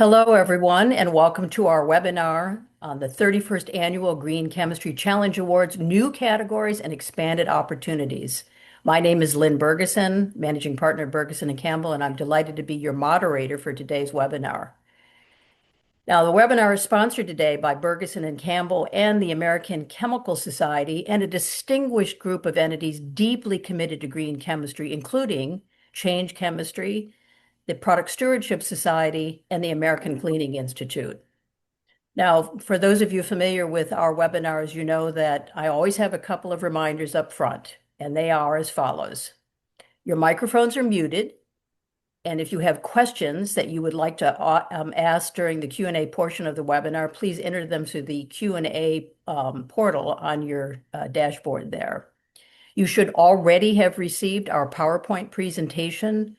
Hello, everyone, and welcome to our webinar on the 31st Annual Green Chemistry Challenge Awards, New Categories and Expanded Opportunities. My name is Lynn Bergeson, Managing Partner at Bergeson and Campbell, and I'm delighted to be your moderator for today's webinar. Now, the webinar is sponsored today by Bergeson and Campbell and the American Chemical Society and a distinguished group of entities deeply committed to green chemistry, including Change Chemistry, the Product Stewardship Society, and the American Cleaning Institute. Now, for those of you familiar with our webinars, you know that I always have a couple of reminders up front, and they are as follows. Your microphones are muted, and if you have questions that you would like to ask during the Q&A portion of the webinar, please enter them through the Q&A portal on your dashboard there. You should already have received our PowerPoint presentation.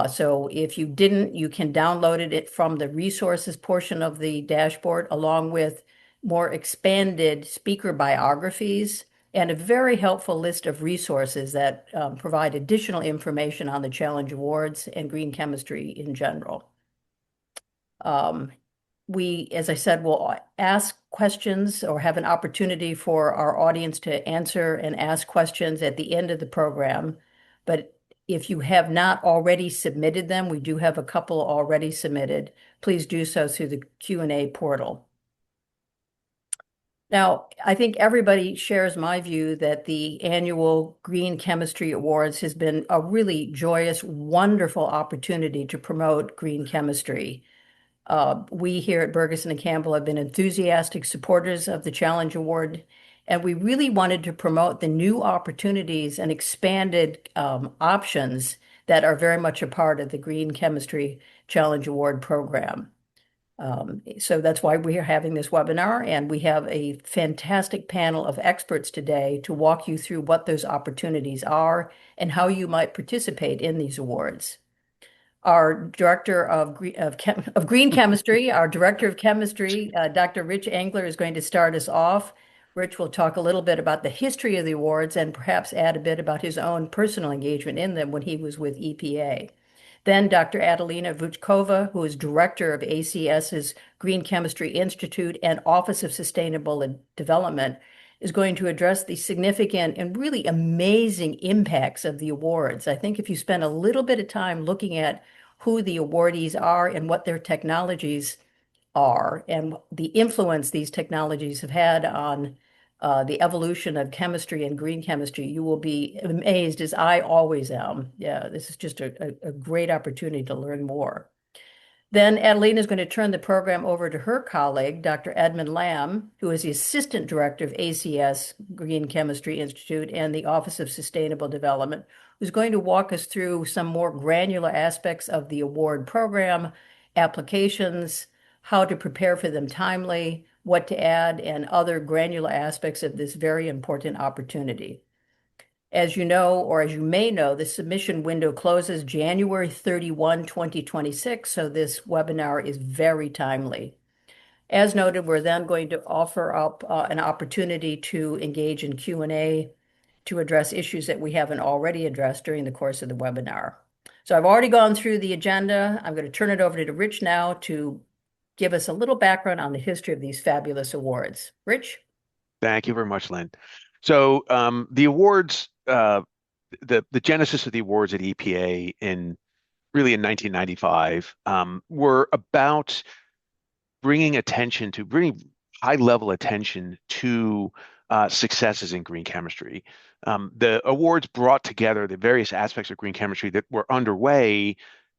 So if you didn't, you can download it from the resources portion of the dashboard, along with more expanded speaker biographies and a very helpful list of resources that provide additional information on the Challenge Awards and green chemistry in general. We, as I said, will ask questions or have an opportunity for our audience to answer and ask questions at the end of the program. But if you have not already submitted them, we do have a couple already submitted. Please do so through the Q&A portal. Now, I think everybody shares my view that the annual Green Chemistry Awards has been a really joyous, wonderful opportunity to promote green chemistry. We here at Bergeson and Campbell have been enthusiastic supporters of the Challenge Award, and we really wanted to promote the new opportunities and expanded options that are very much a part of the Green Chemistry Challenge Award program. So that's why we are having this webinar, and we have a fantastic panel of experts today to walk you through what those opportunities are and how you might participate in these awards. Our Director of Green Chemistry, our Director of Chemistry, Dr. Rich Engler, is going to start us off. Rich will talk a little bit about the history of the awards and perhaps add a bit about his own personal engagement in them when he was with EPA. Then Dr. Adelina Voutchkova, who is Director of ACS's Green Chemistry Institute and Office of Sustainable Development, is going to address the significant and really amazing impacts of the awards. I think if you spend a little bit of time looking at who the awardees are and what their technologies are and the influence these technologies have had on the evolution of chemistry and green chemistry, you will be amazed, as I always am. Yeah, this is just a great opportunity to learn more. Then Adelina is going to turn the program over to her colleague, Dr. Edmond Lam, who is the Assistant Director of ACS Green Chemistry Institute and the Office of Sustainable Development, who's going to walk us through some more granular aspects of the award program, applications, how to prepare for them timely, what to add, and other granular aspects of this very important opportunity. As you know, or as you may know, the submission window closes January 31, 2026, so this webinar is very timely. As noted, we're then going to offer up an opportunity to engage in Q&A to address issues that we haven't already addressed during the course of the webinar. So I've already gone through the agenda. I'm going to turn it over to Rich now to give us a little background on the history of these fabulous awards. Rich? Thank you very much, Lynn. So the awards, the genesis of the awards at EPA in 1995 were about bringing high-level attention to successes in green chemistry. The awards brought together the various aspects of green chemistry that were underway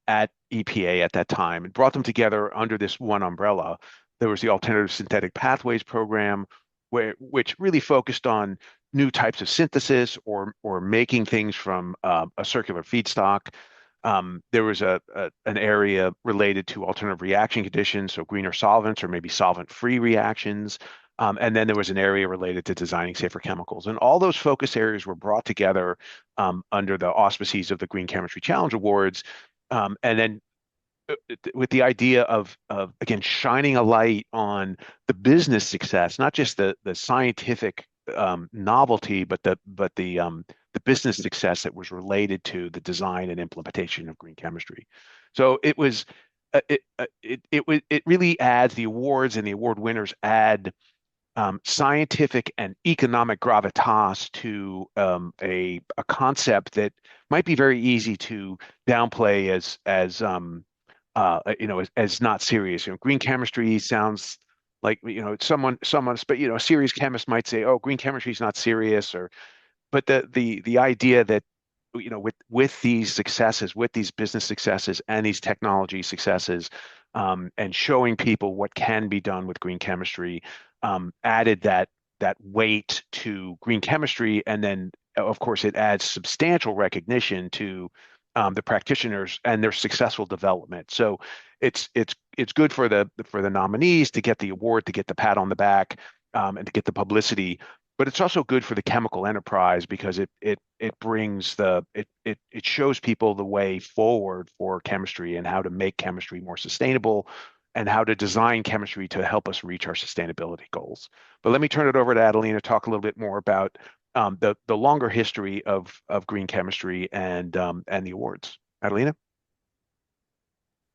at EPA at that time and brought them together under this one umbrella. There was the Alternative Synthetic Pathways Program, which really focused on new types of synthesis or making things from a circular feedstock. There was an area related to alternative reaction conditions, so greener solvents or maybe solvent-free reactions. And then there was an area related to designing safer chemicals. And all those focus areas were brought together under the auspices of the Green Chemistry Challenge Awards. And then with the idea of again shining a light on the business success, not just the scientific novelty, but the business success that was related to the design and implementation of green chemistry. So it was it really adds the awards and the award winners add scientific and economic gravitas to a concept that might be very easy to downplay as not serious. Green chemistry sounds like someone's, but a serious chemist might say, "Oh, green chemistry is not serious," or but the idea that with these successes, with these business successes and these technology successes, and showing people what can be done with green chemistry, added that weight to green chemistry, and then of course it adds substantial recognition to the practitioners and their successful development. So it's good for the nominees to get the award, to get the pat on the back, and to get the publicity. But it's also good for the chemical enterprise because it shows people the way forward for chemistry and how to make chemistry more sustainable and how to design chemistry to help us reach our sustainability goals. But let me turn it over to Adelina to talk a little bit more about the longer history of green chemistry and the awards. Adelina?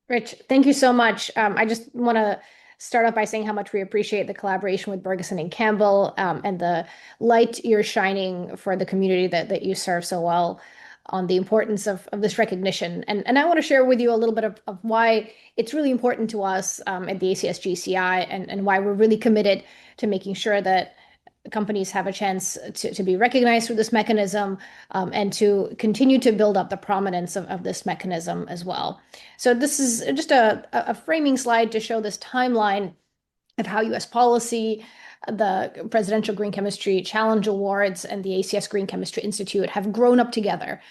Rich, thank you so much. I just want to start off by saying how much we appreciate the collaboration with Bergeson and Campbell, and the light you're shining for the community that you serve so well on the importance of this recognition. And I want to share with you a little bit of why it's really important to us at the ACS GCI, and why we're really committed to making sure that companies have a chance to be recognized through this mechanism, and to continue to build up the prominence of this mechanism as well. So this is just a framing slide to show this timeline of how U.S. policy, the Presidential Green Chemistry Challenge Awards, and the ACS Green Chemistry Institute have grown up together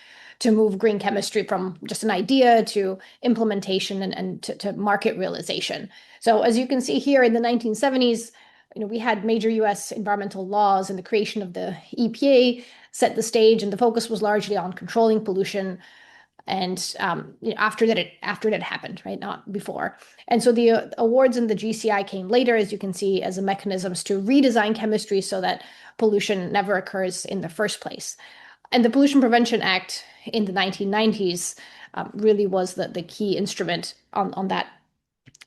to move green chemistry from just an idea to implementation and to market realization. So as you can see here in the 1970s, we had major U.S. environmental laws, and the creation of the EPA set the stage, and the focus was largely on controlling pollution. And after that it happened, right? Not before. And so the awards in the GCI came later, as you can see, as a mechanisms to redesign chemistry so that pollution never occurs in the first place. And the Pollution Prevention Act in the 1990s really was the key instrument on that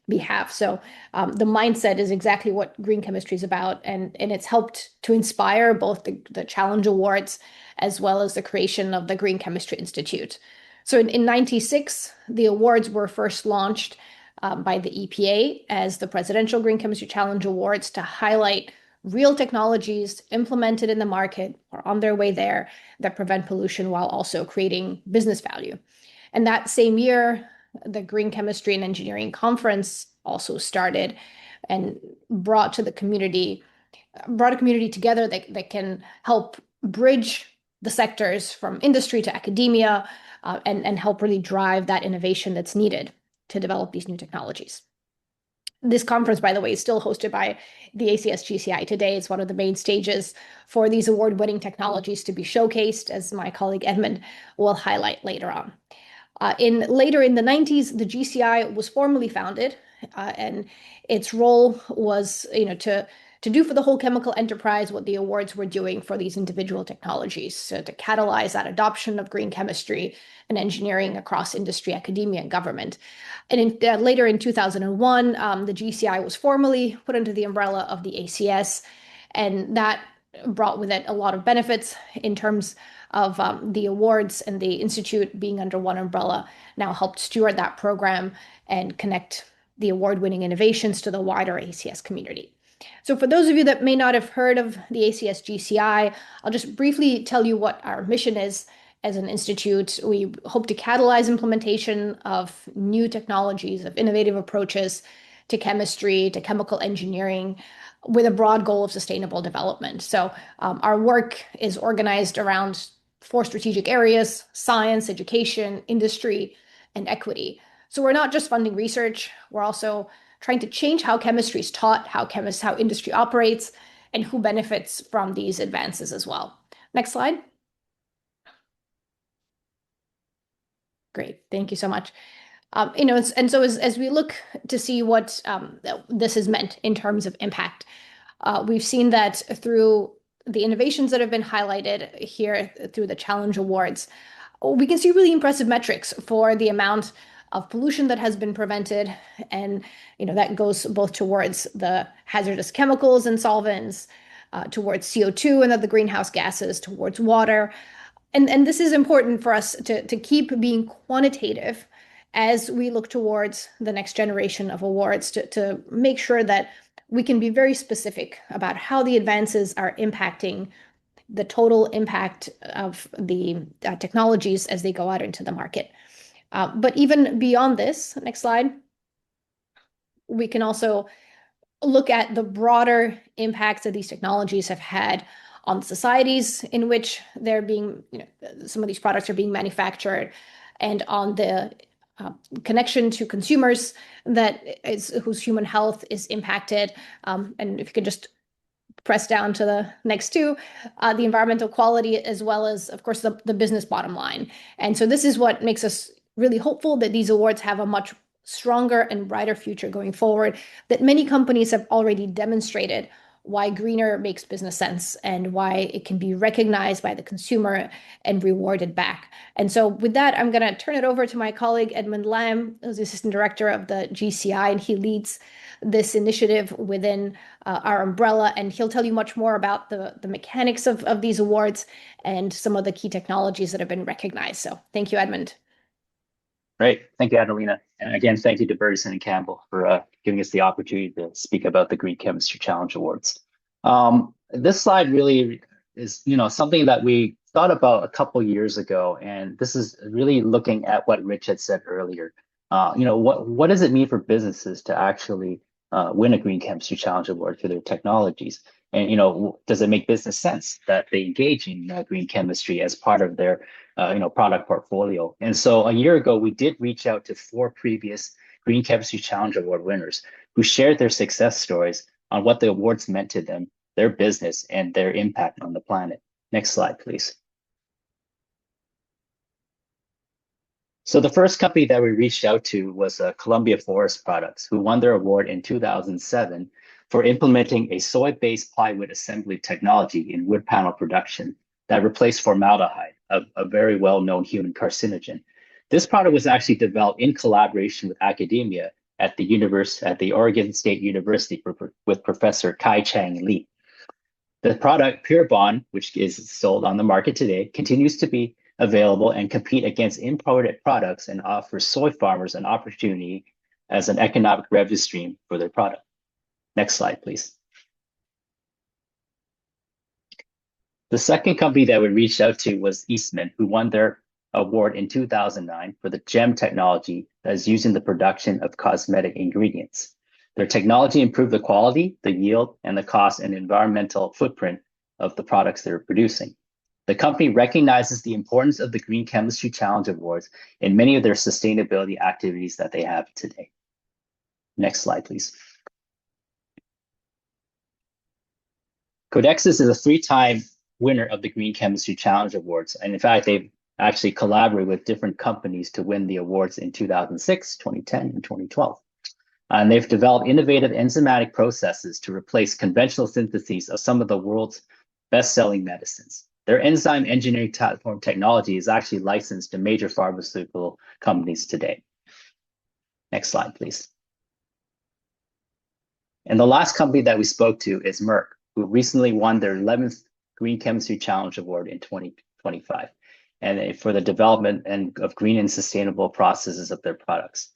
behalf. So the mindset is exactly what green chemistry is about, and it's helped to inspire both the Challenge Awards as well as the creation of the Green Chemistry Institute. So in 96, the awards were first launched by the EPA as the Presidential Green Chemistry Challenge Awards to highlight real technologies implemented in the market or on their way there that prevent pollution while also creating business value. And that same year, the Green Chemistry and Engineering Conference also started and brought a community together that can help bridge the sectors from industry to academia, and help really drive that innovation that's needed to develop these new technologies. This conference, by the way, is still hosted by the ACS GCI today. It's one of the main stages for these award-winning technologies to be showcased, as my colleague Edmond will highlight later on. Later in the 90s, the GCI was formally founded, and its role was, to do for the whole chemical enterprise what the awards were doing for these individual technologies, so to catalyze that adoption of green chemistry and engineering across industry, academia, and government. And later in 2001, the GCI was formally put under the umbrella of the ACS, and that brought with it a lot of benefits in terms of the awards, and the Institute being under one umbrella now helped steward that program and connect the award-winning innovations to the wider ACS community. So for those of you that may not have heard of the ACS GCI, I'll just briefly tell you what our mission is as an institute. We hope to catalyze implementation of new technologies, of innovative approaches to chemistry, to chemical engineering, with a broad goal of sustainable development. So our work is organized around 4 strategic areas: science, education, industry, and equity. So we're not just funding research, we're also trying to change how chemistry is taught, how industry operates, and who benefits from these advances as well. Next slide. Great, thank you so much. And so as we look to see what this has meant in terms of impact, we've seen that through the innovations that have been highlighted here through the Challenge Awards, we can see really impressive metrics for the amount of pollution that has been prevented. And, that goes both towards the hazardous chemicals and solvents, towards CO2 and other greenhouse gases, towards water. And this is important for us to keep being quantitative as we look towards the next generation of awards to make sure that we can be very specific about how the advances are impacting the total impact of the technologies as they go out into the market. But even beyond this, next slide, we can also look at the broader impacts that these technologies have had on societies in which they're being, some of these products are being manufactured, and on the connection to consumers whose human health is impacted. And if you could just press down to the next two, the environmental quality, as well as, of course, the business bottom line. And so this is what makes us really hopeful that these awards have a much stronger and brighter future going forward, that many companies have already demonstrated why greener makes business sense and why it can be recognized by the consumer and rewarded back. And so with that, I'm going to turn it over to my colleague, Edmond Lam, who's the Assistant Director of the GCI, and he leads this initiative within our umbrella, and he'll tell you much more about the mechanics of these awards and some of the key technologies that have been recognized. So thank you, Edmond. Great. Thank you, Adelina. And again, thank you to Bergeson and Campbell for giving us the opportunity to speak about the Green Chemistry Challenge Awards. This slide really is, something that we thought about a couple years ago, and this is really looking at what Rich had said earlier. What does it mean for businesses to actually win a Green Chemistry Challenge Award for their technologies? And, does it make business sense that they engage in green chemistry as part of their, product portfolio? And so a year ago, we did reach out to 4 previous Green Chemistry Challenge Award winners who shared their success stories on what the awards meant to them, their business, and their impact on the planet. Next slide, please. So the first company that we reached out to was Columbia Forest Products, who won their award in 2007 for implementing a soy-based plywood assembly technology in wood panel production that replaced formaldehyde, a very well-known human carcinogen. This product was actually developed in collaboration with academia at the Oregon State University with Professor Kai-Chang Lee. The product Pure Bond, which is sold on the market today, continues to be available and compete against imported products and offers soy farmers an opportunity as an economic revenue stream for their product. Next slide, please. The second company that we reached out to was Eastman, who won their award in 2009 for the GEM technology that is used in the production of cosmetic ingredients. Their technology improved the quality, the yield, and the cost and environmental footprint of the products they're producing. The company recognizes the importance of the Green Chemistry Challenge Awards in many of their sustainability activities that they have today. Next slide, please. Codexis is a 3-time winner of the Green Chemistry Challenge Awards. And in fact, they've actually collaborated with different companies to win the awards in 2006, 2010, and 2012. And they've developed innovative enzymatic processes to replace conventional syntheses of some of the world's best-selling medicines. Their enzyme engineering platform technology is actually licensed to major pharmaceutical companies today. Next slide, please. And the last company that we spoke to is Merck, who recently won their 11th Green Chemistry Challenge Award in 2025, and for the development of green and sustainable processes of their products.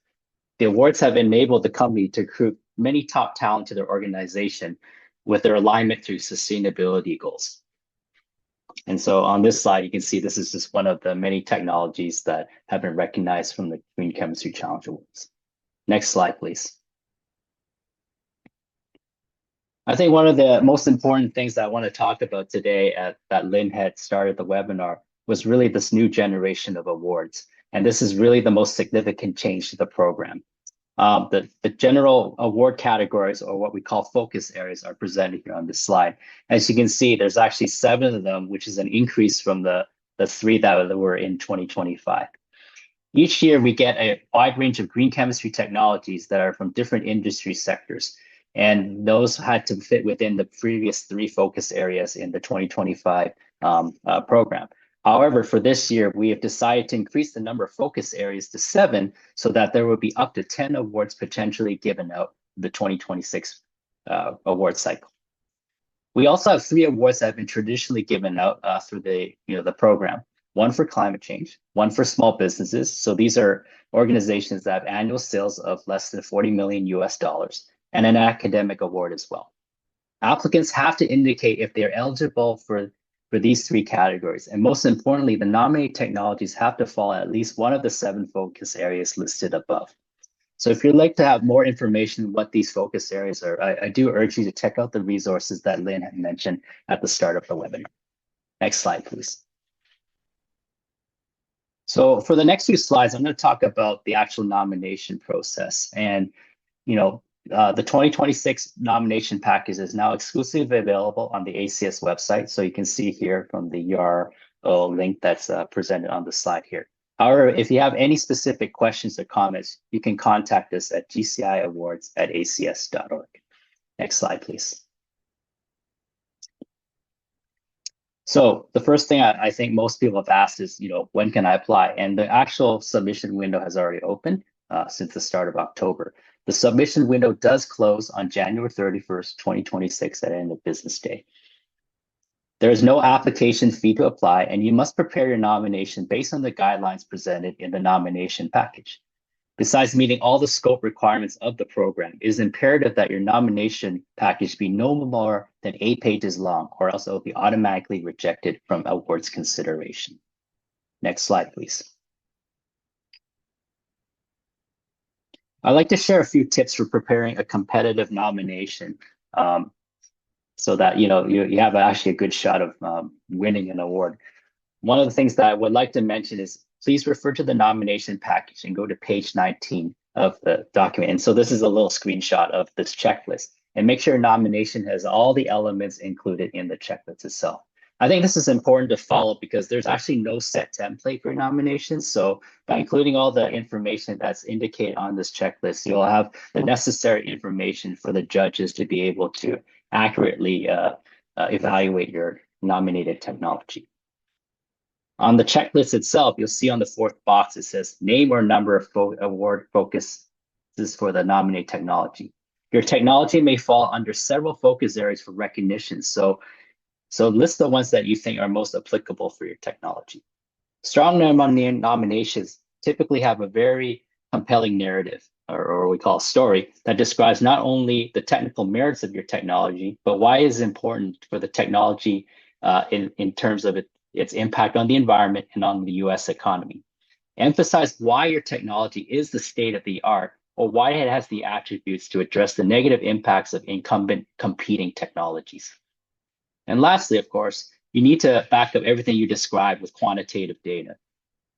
The awards have enabled the company to recruit many top talent to their organization with their alignment through sustainability goals. And so on this slide, you can see this is just one of the many technologies that have been recognized from the Green Chemistry Challenge Awards. Next slide, please. I think one of the most important things that I want to talk about today that Lynn had started the webinar was really this new generation of awards. And this is really the most significant change to the program. The general award categories, or what we call focus areas, are presented here on this slide. As you can see, there's actually 7 of them, which is an increase from the 3 that were in 2025. Each year, we get a wide range of green chemistry technologies that are from different industry sectors. And those had to fit within the previous 3 focus areas in the 2025 program. However, for this year, we have decided to increase the number of focus areas to 7 so that there will be up to 10 awards potentially given out the 2026 award cycle. We also have 3 awards that have been traditionally given out through the program. One for climate change, one for small businesses. So these are organizations that have annual sales of less than 40 million US dollars, and an academic award as well. Applicants have to indicate if they're eligible for these 3 categories. And most importantly, the nominated technologies have to fall at least one of the 7 focus areas listed above. So if you'd like to have more information what these focus areas are, I do urge you to check out the resources that Lynn had mentioned at the start of the webinar. Next slide, please. So for the next few slides, I'm going to talk about the actual nomination process. And, the 2026 nomination package is now exclusively available on the ACS website. So you can see here from the URL link that's presented on the slide here. However, if you have any specific questions or comments, you can contact us at gciawards@acs.org. Next slide, please. So the first thing I think most people have asked is, when can I apply? And the actual submission window has already opened since the start of October. The submission window does close on January 31st, 2026 at the end of business day. There is no application fee to apply, and you must prepare your nomination based on the guidelines presented in the nomination package. Besides meeting all the scope requirements of the program, it is imperative that your nomination package be no more than 8 pages long, or else it will be automatically rejected from awards consideration. Next slide, please. I'd like to share a few tips for preparing a competitive nomination so that you have actually a good shot of winning an award. One of the things that I would like to mention is please refer to the nomination package and go to page 19 of the document. And so this is a little screenshot of this checklist. And make sure your nomination has all the elements included in the checklist itself. I think this is important to follow because there's actually no set template for nominations. So by including all the information that's indicated on this checklist, you'll have the necessary information for the judges to be able to accurately evaluate your nominated technology. On the checklist itself, you'll see on the 4th box, it says name or number of award focuses for the nominated technology. Your technology may fall under several focus areas for recognition. So list the ones that you think are most applicable for your technology. Strong nominations typically have a very compelling narrative, or we call a story, that describes not only the technical merits of your technology, but why it is important for the technology in terms of its impact on the environment and on the US economy. Emphasize why your technology is the state of the art, or why it has the attributes to address the negative impacts of incumbent competing technologies. And lastly, of course, you need to back up everything you describe with quantitative data.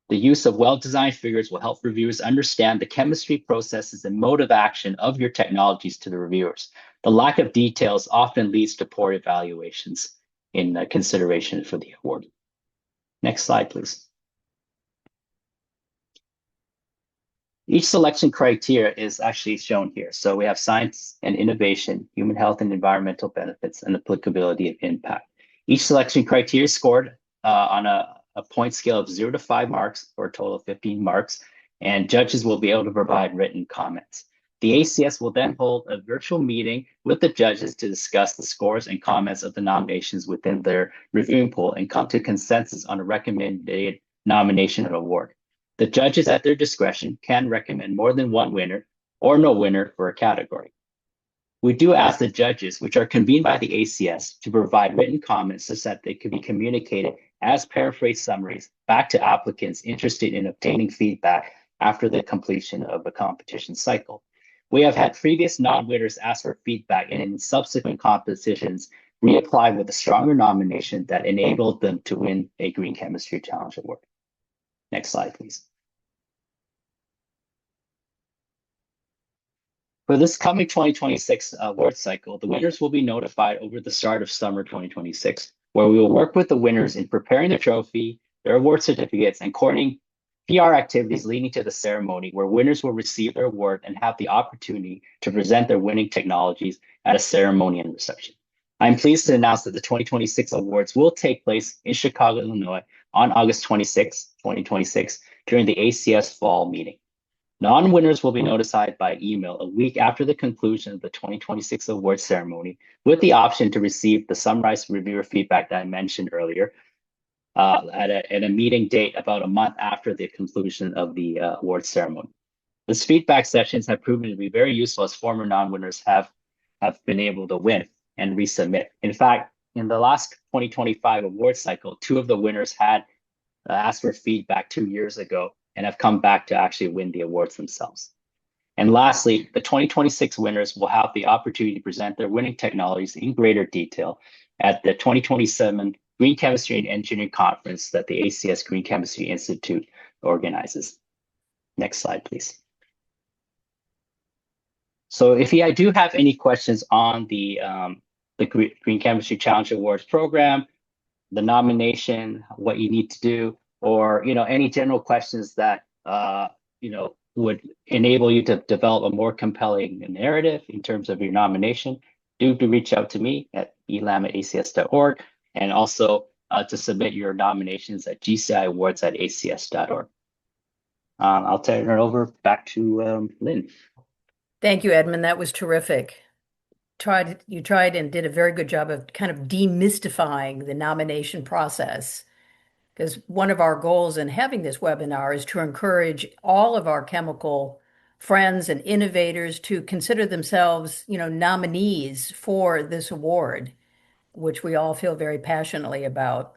The use of well-designed figures will help reviewers understand the chemistry processes and mode of action of your technologies to the reviewers. The lack of details often leads to poor evaluations in consideration for the award. Next slide, please. Each selection criteria is actually shown here. So we have science and innovation, human health and environmental benefits, and applicability of impact. Each selection criteria is scored on a point scale of 0 to 5 marks, for a total of 15 marks, and judges will be able to provide written comments. The ACS will then hold a virtual meeting with the judges to discuss the scores and comments of the nominations within their reviewing pool and come to consensus on a recommended nomination or award. The judges at their discretion can recommend more than one winner or no winner for a category. We do ask the judges, which are convened by the ACS, to provide written comments such that they can be communicated as paraphrased summaries back to applicants interested in obtaining feedback after the completion of the competition cycle. We have had previous non-winners ask for feedback and in subsequent competitions reapply with a stronger nomination that enabled them to win a Green Chemistry Challenge Award. Next slide, please. For this coming 2026 award cycle, the winners will be notified over the start of summer 2026, where we will work with the winners in preparing their trophy, their award certificates, and coordinating PR activities leading to the ceremony, where winners will receive their award and have the opportunity to present their winning technologies at a ceremony and reception. I'm pleased to announce that the 2026 awards will take place in Chicago, Illinois, on August 26, 2026, during the ACS fall meeting. Non-winners will be notified by email a week after the conclusion of the 2026 award ceremony, with the option to receive the summarized reviewer feedback that I mentioned earlier at a meeting date about a month after the conclusion of the award ceremony. These feedback sessions have proven to be very useful, as former non-winners have been able to win and resubmit. In fact, in the last 2025 award cycle, 2 of the winners had asked for feedback 2 years ago and have come back to actually win the awards themselves. And lastly, the 2026 winners will have the opportunity to present their winning technologies in greater detail at the 2027 Green Chemistry and Engineering Conference that the ACS Green Chemistry Institute organizes. Next slide, please. So if you do have any questions on the Green Chemistry Challenge Awards program, the nomination, what you need to do, or any general questions that would enable you to develop a more compelling narrative in terms of your nomination, do reach out to me at elam@acs.org, and also to submit your nominations at gciawards@acs.org. I'll turn it over back to Lynn. Thank you, Edmond. That was terrific. You tried and did a very good job of kind of demystifying the nomination process, because one of our goals in having this webinar is to encourage all of our chemical friends and innovators to consider themselves, nominees for this award, which we all feel very passionately about.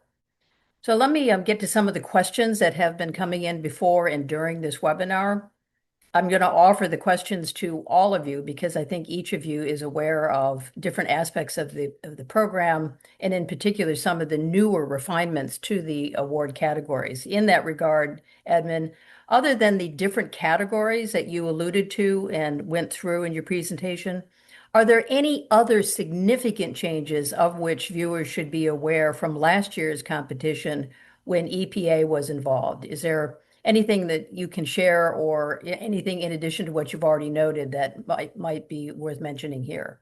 So let me get to some of the questions that have been coming in before and during this webinar. I'm going to offer the questions to all of you because I think each of you is aware of different aspects of the program, and in particular, some of the newer refinements to the award categories. In that regard, Edmond, other than the different categories that you alluded to and went through in your presentation, are there any other significant changes of which viewers should be aware from last year's competition when EPA was involved? Is there anything that you can share, or anything in addition to what you've already noted that might be worth mentioning here?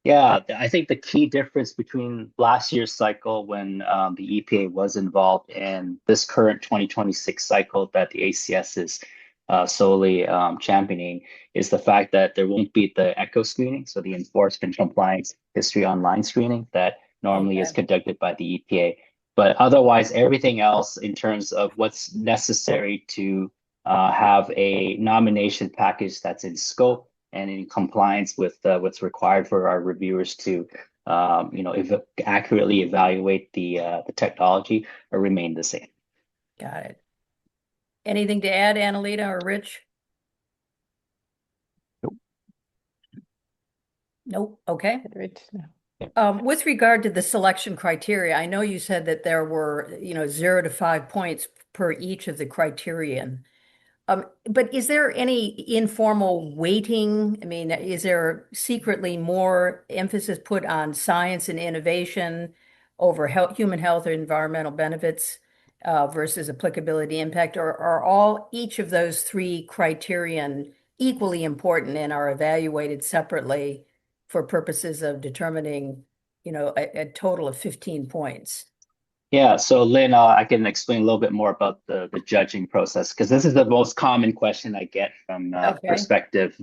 Yeah, I think the key difference between last year's cycle when the EPA was involved and this current 2026 cycle that the ACS is solely championing is the fact that there won't be the echo screening, so the enforcement compliance history online screening that normally is conducted by the EPA. But otherwise, everything else in terms of what's necessary to have a nomination package that's in scope and in compliance with what's required for our reviewers to, accurately evaluate the technology remain the same. Got it. Anything to add, Adelina or Rich? Nope. Okay. Rich, no. With regard to the selection criteria, I know you said that there were, 0 to 5 points per each of the criterion. But is there any informal weighting? I mean, is there secretly more emphasis put on science and innovation over human health or environmental benefits versus applicability impact? Or are each of those 3 criterion equally important and are evaluated separately for purposes of determining, a total of 15 points? Yeah, so Lynn, I can explain a little bit more about the judging process, because this is the most common question I get from prospective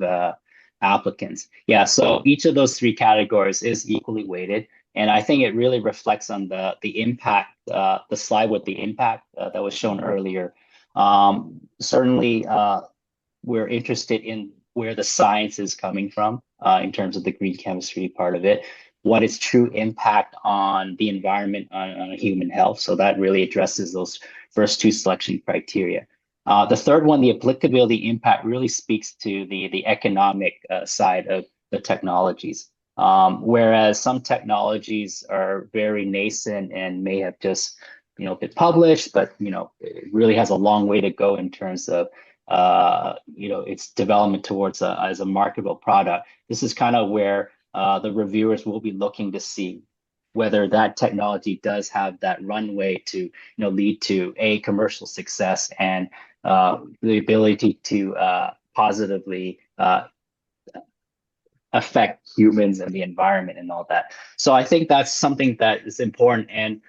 applicants. Yeah, so each of those 3 categories is equally weighted, and I think it really reflects on the impact, the slide with the impact that was shown earlier. Certainly, we're interested in where the science is coming from in terms of the green chemistry part of it, what its true impact on the environment, on human health. So that really addresses those first 2 selection criteria. The third one, the applicability impact, really speaks to the economic side of the technologies. Whereas some technologies are very nascent and may have just been published, but it really has a long way to go in terms of its development towards as a marketable product. This is kind of where the reviewers will be looking to see whether that technology does have that runway to lead to a commercial success and the ability to positively affect humans and the environment and all that. So I think that's something that is important. And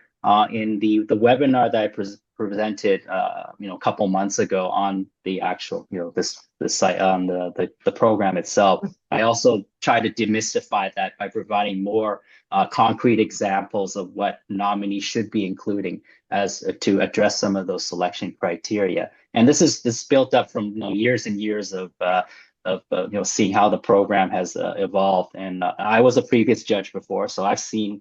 in the webinar that I presented, a couple months ago on the actual, this site on the program itself. I also try to demystify that by providing more concrete examples of what nominees should be including as to address some of those selection criteria. And this is built up from years and years of seeing how the program has evolved. And I was a previous judge before, so I've seen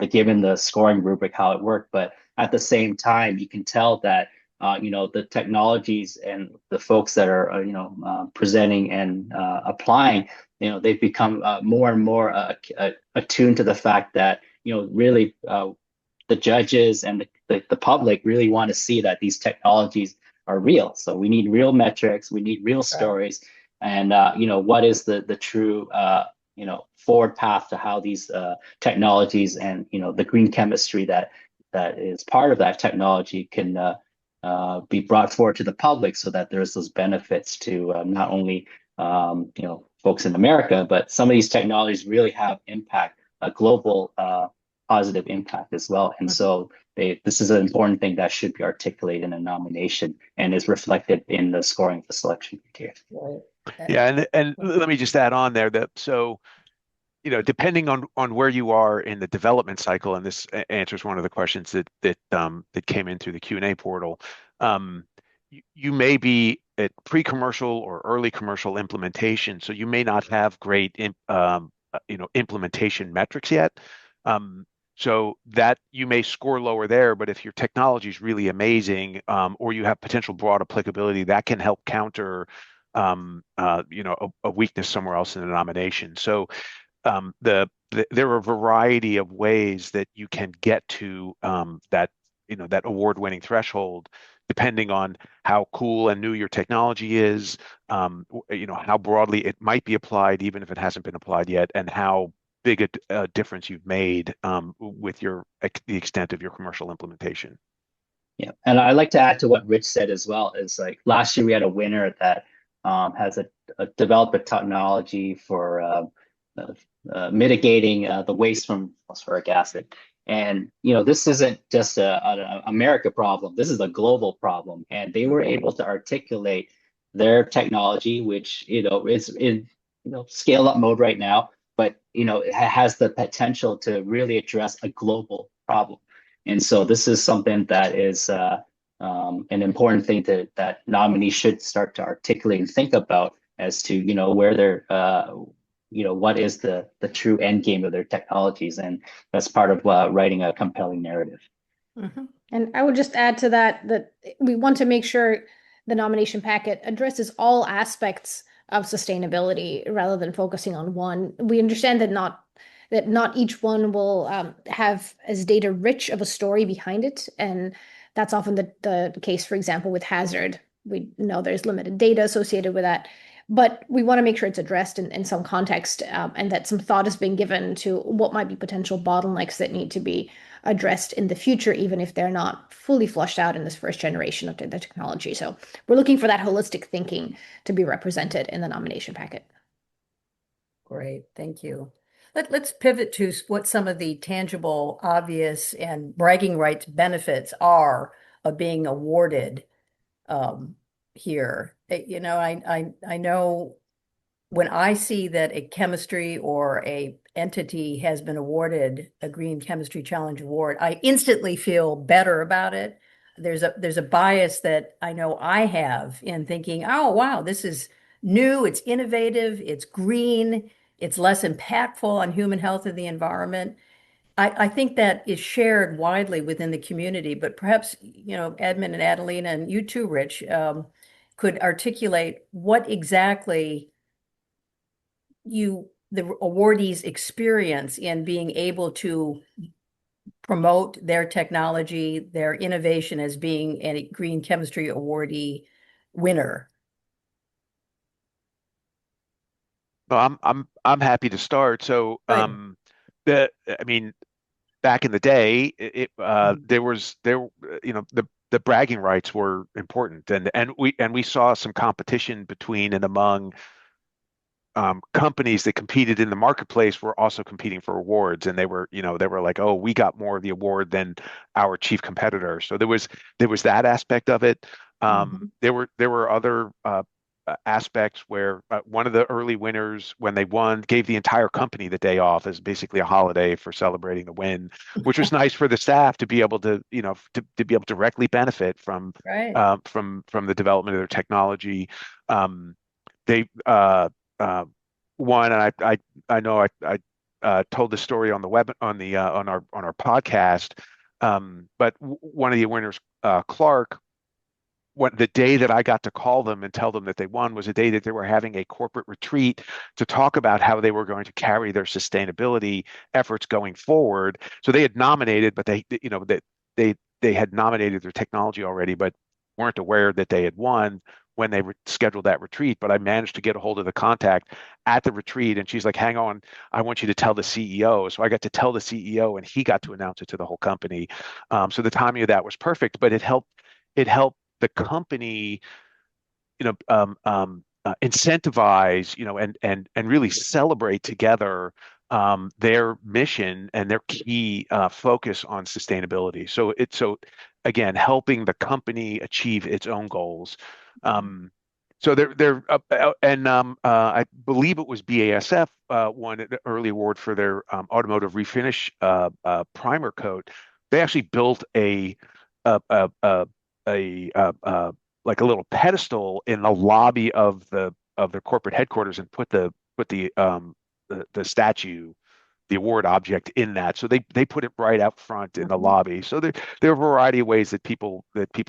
given the scoring rubric how it worked. But at the same time, you can tell that the technologies and the folks that are presenting and applying, they've become more and more attuned to the fact that really the judges and the public really want to see that these technologies are real. So we need real metrics, we need real stories, and what is the true forward path to how these technologies and the green chemistry that is part of that technology can be brought forward to the public, so that there's those benefits to not only folks in America, but some of these technologies really have impact, a global positive impact as well. And so this is an important thing that should be articulated in a nomination and is reflected in the scoring of the selection criteria. Right. Yeah, and let me just add on there that depending on where you are in the development cycle, and this answers one of the questions that came in through the Q&A portal, you may be at pre-commercial or early commercial implementation, so you may not have great implementation metrics yet. So that you may score lower there, but if your technology is really amazing, or you have potential broad applicability, that can help counter a weakness somewhere else in the nomination. So there are a variety of ways that you can get to that award-winning threshold, depending on how cool and new your technology is, how broadly it might be applied, even if it hasn't been applied yet, and how big a difference you've made with the extent of your commercial implementation. Yeah, and I'd like to add to what Rich said as well. Is like last year we had a winner that has developed a technology for mitigating the waste from phosphoric acid. And this isn't just an America problem. This is a global problem. And they were able to articulate their technology, which is in scale up mode right now, but it has the potential to really address a global problem. And so this is something that is an important thing that nominees should start to articulate and think about as to where they're what is the true end game of their technologies, and that's part of writing a compelling narrative. Mm-hmm. And I would just add to that we want to make sure the nomination packet addresses all aspects of sustainability rather than focusing on one. We understand that not each one will have as data rich of a story behind it, and that's often the case. For example, with hazard, we know there's limited data associated with that. But we want to make sure it's addressed in some context, and that some thought has been given to what might be potential bottlenecks that need to be addressed in the future, even if they're not fully flushed out in this first generation of the technology. So we're looking for that holistic thinking to be represented in the nomination packet. Great, thank you. Let's pivot to what some of the tangible, obvious, and bragging rights benefits are of being awarded here. I know when I see that a chemistry or a entity has been awarded a Green Chemistry Challenge Award, I instantly feel better about it. There's a bias that I know I have in thinking, oh, wow, this is new, it's innovative, it's green, it's less impactful on human health and the environment. I think that is shared widely within the community, but perhaps, Edmond and Adelina, and you too, Rich, could articulate what exactly the awardees experience in being able to promote their technology, their innovation as being a Green Chemistry Awardee winner. Well, I'm happy to start. So back in the day, the bragging rights were important, and we saw some competition between and among companies that competed in the marketplace were also competing for awards, and they were like, oh, we got more of the award than our chief competitor. So there was that aspect of it. Mhm. There were other aspects where one of the early winners, when they won, gave the entire company the day off as basically a holiday for celebrating the win, which was nice for the staff to be able to, to be able to directly benefit Right. from the development of their technology. They One, and I know I told the story on the web on our podcast, but one of the winners, Clark, what the day that I got to call them and tell them that they won was a day that they were having a corporate retreat to talk about how they were going to carry their sustainability efforts going forward. So they had nominated, but they had nominated their technology already, but weren't aware that they had won when they scheduled that retreat. But I managed to get a hold of the contact at the retreat, and she's like, "Hang on, I want you to tell the CEO." So I got to tell the CEO, and he got to announce it to the whole company. So the timing of that was perfect, but it helped the company, incentivize, and really celebrate together their mission and their key focus on sustainability. So again, helping the company achieve its own goals. Um, so they're and I believe it was BASF won an early award for their automotive refinish primer coat. They actually built a, a, a a like a little pedestal in the lobby of their corporate headquarters and put the statue, the award object in that. So they put it right out front in the Mhm. lobby. So there are a variety of ways that people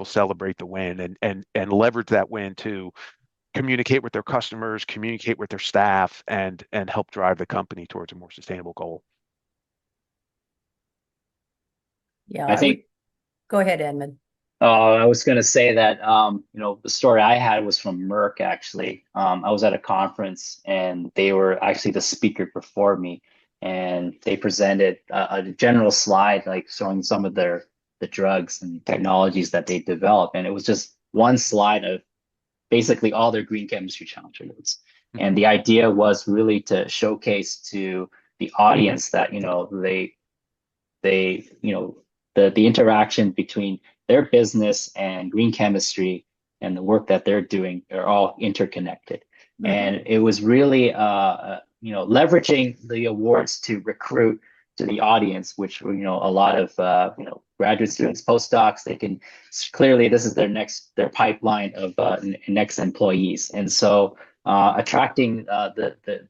celebrate the win and leverage that win to communicate with their customers, communicate with their staff, and help drive the company towards a more sustainable goal. Yeah, I think go ahead, Edmund. I was going to say that the story I had was from Merck actually. I was at a conference and they were actually the speaker before me, and they presented a general slide like showing some of the drugs and technologies that they developed, and it was just one slide of basically all their green chemistry challenge awards. And the idea was really to showcase to the audience that they the interaction between their business and green chemistry and the work that they're doing are all interconnected. Mhm. And it was really leveraging the awards to recruit to the audience, which were a lot of graduate students, postdocs. They can clearly, this is their pipeline of next employees. And so attracting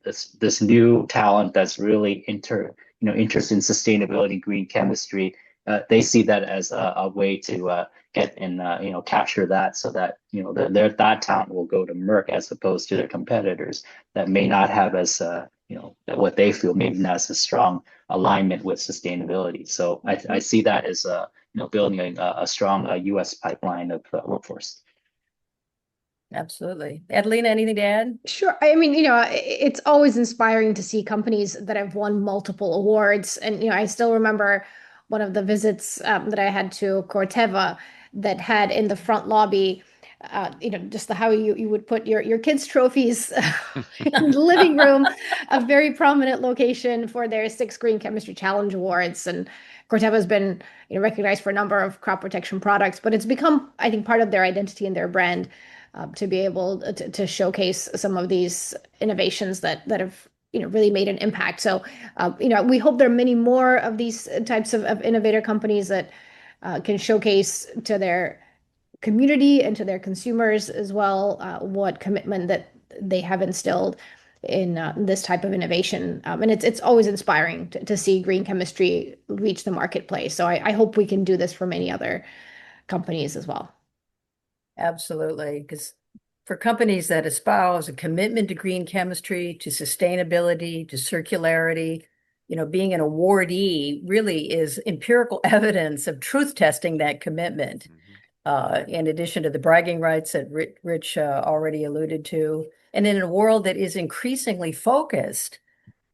this new talent that's really interest in sustainability, green chemistry, they see that as a way to get and capture that, so that that talent will go to Merck as opposed to their competitors that may not have as what they feel maybe not as a strong alignment with sustainability. So I see that as building a strong U.S. pipeline of workforce. Absolutely. Adelina, anything to add? Sure. I mean, it's always inspiring to see companies that have won multiple awards. And, I still remember one of the visits that I had to Corteva that had in the front lobby, just how you would put your kids' trophies in the living room, a very prominent location for their 6 Green Chemistry Challenge Awards. And Corteva has been, recognized for a number of crop protection products, but it's become, I think, part of their identity and their brand to be able to showcase some of these innovations that have really made an impact. So we hope there are many more of these types of innovator companies that can showcase to their community and to their consumers as well what commitment that they have instilled in this type of innovation. And it's always inspiring to see green chemistry reach the marketplace. So I hope we can do this for many other companies as well. Absolutely. Because for companies that espouse a commitment to green chemistry, to sustainability, to circularity, being an awardee really is empirical evidence of truth testing that commitment. In addition to the bragging rights that Rich already alluded to. And in a world that is increasingly focused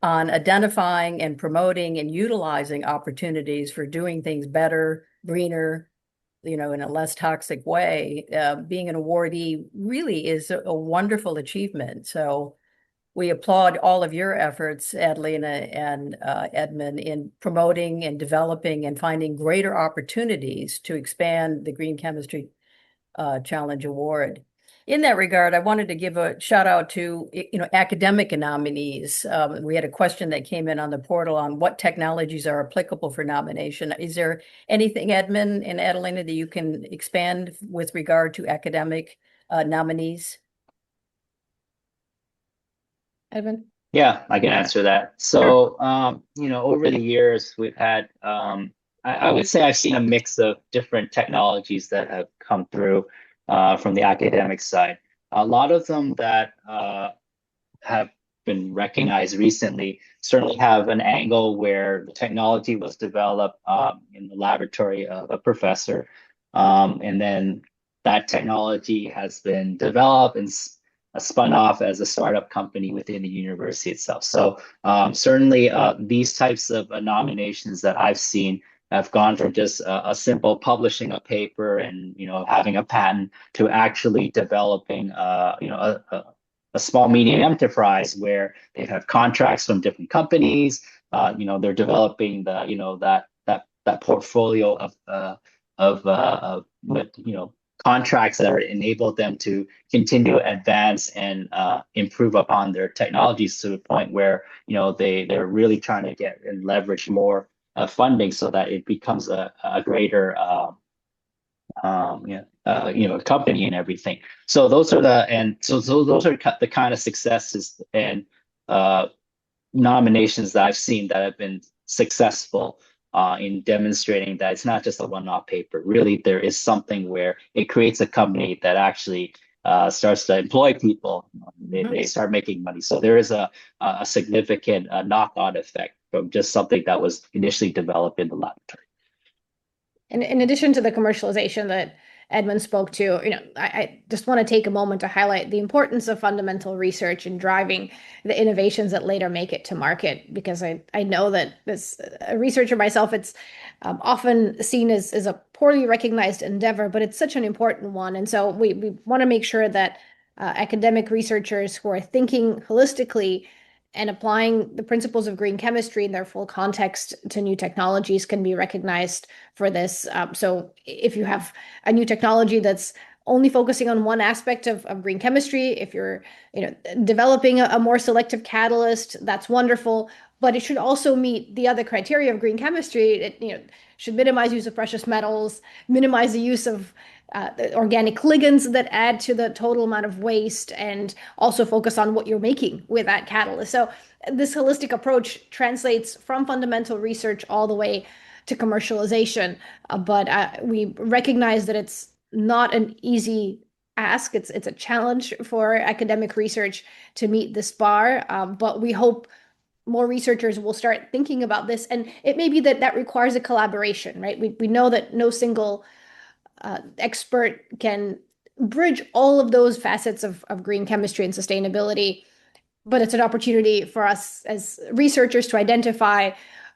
on identifying and promoting and utilizing opportunities for doing things better, greener, in a less toxic way, being an awardee really is a wonderful achievement. So we applaud all of your efforts, Adelina and Edmond, in promoting and developing and finding greater opportunities to expand the Green Chemistry Challenge Award. In that regard, I wanted to give a shout out to academic nominees. We had a question that came in on the portal on what technologies are applicable for nomination. Is there anything, Edmond and Adelina, that you can expand with regard to academic nominees? Edmond? Yeah, I can answer that. So, over the years, we've had, I would say I've seen a mix of different technologies that have come through from the academic side. A lot of them that have been recognized recently certainly have an angle where the technology was developed in the laboratory of a professor, and then that technology has been developed and spun off as a startup company within the university itself. So certainly these types of nominations that I've seen have gone from just a simple publishing a paper and having a patent to actually developing a small medium enterprise where they have contracts from different companies. They're developing that portfolio of contracts that enable them to continue to advance and improve upon their technologies to the point where they're really trying to get and leverage more funding so that it becomes a greater company and everything. So those are the kind of successes and nominations that I've seen that have been successful in demonstrating that it's not just a one-off paper. Really, there is something where it creates a company that actually starts to employ people. They start making money. So there is a significant knock-on effect from just something that was initially developed in the laboratory. And in addition to the commercialization that Edmond spoke to, I just want to take a moment to highlight the importance of fundamental research in driving the innovations that later make it to market, because I know that as a researcher myself, it's often seen as a poorly recognized endeavor, but it's such an important one. And so we want to make sure that academic researchers who are thinking holistically and applying the principles of green chemistry in their full context to new technologies can be recognized for this. So if you have a new technology that's only focusing on one aspect of green chemistry, if you're developing a more selective catalyst, that's wonderful, but it should also meet the other criteria of green chemistry. It should minimize use of precious metals, minimize the use of organic ligands that add to the total amount of waste, and also focus on what you're making with that catalyst. So this holistic approach translates from fundamental research all the way to commercialization. But we recognize that it's not an easy ask. It's a challenge for academic research to meet this bar. But we hope more researchers will start thinking about this. And it may be that requires a collaboration, right? We know that no single expert can bridge all of those facets of green chemistry and sustainability, but it's an opportunity for us as researchers to identify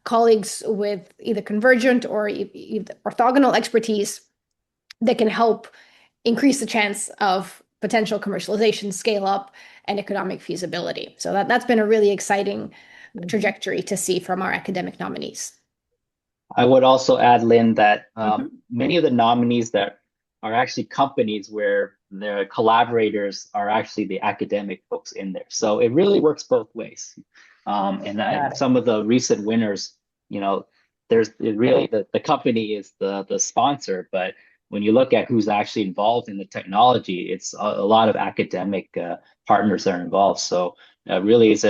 colleagues with either convergent or orthogonal expertise that can help increase the chance of potential commercialization, scale up, and economic feasibility. So that's been a really exciting trajectory to see from our academic nominees. I would also add, Lynn, that many of the nominees that are actually companies where their collaborators are actually the academic folks in there. So it really works both ways. Some of the recent winners, there's really the company is the sponsor, but when you look at who's actually involved in the technology, it's a lot of academic partners that are involved. So really is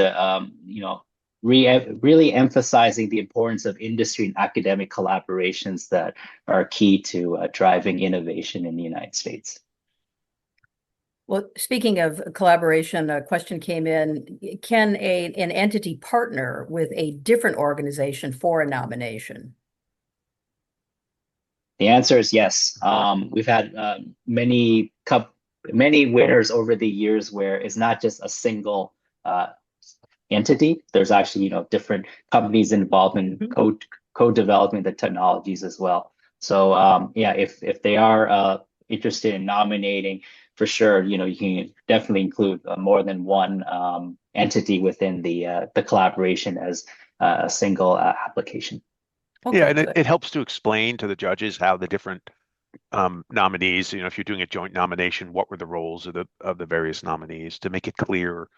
really emphasizing the importance of industry and academic collaborations that are key to driving innovation in the United States. Well, speaking of collaboration, a question came in. Can an entity partner with a different organization for a nomination? The answer is yes. We've had many winners over the years where it's not just a single entity. There's actually different companies involved in co-developing the technologies as well. So if they are interested in nominating for sure, you can definitely include more than one entity within the collaboration as a single application. Yeah, Okay, and good. it helps to explain to the judges how the different nominees, if you're doing a joint nomination, what were the roles of the various nominees to make it clear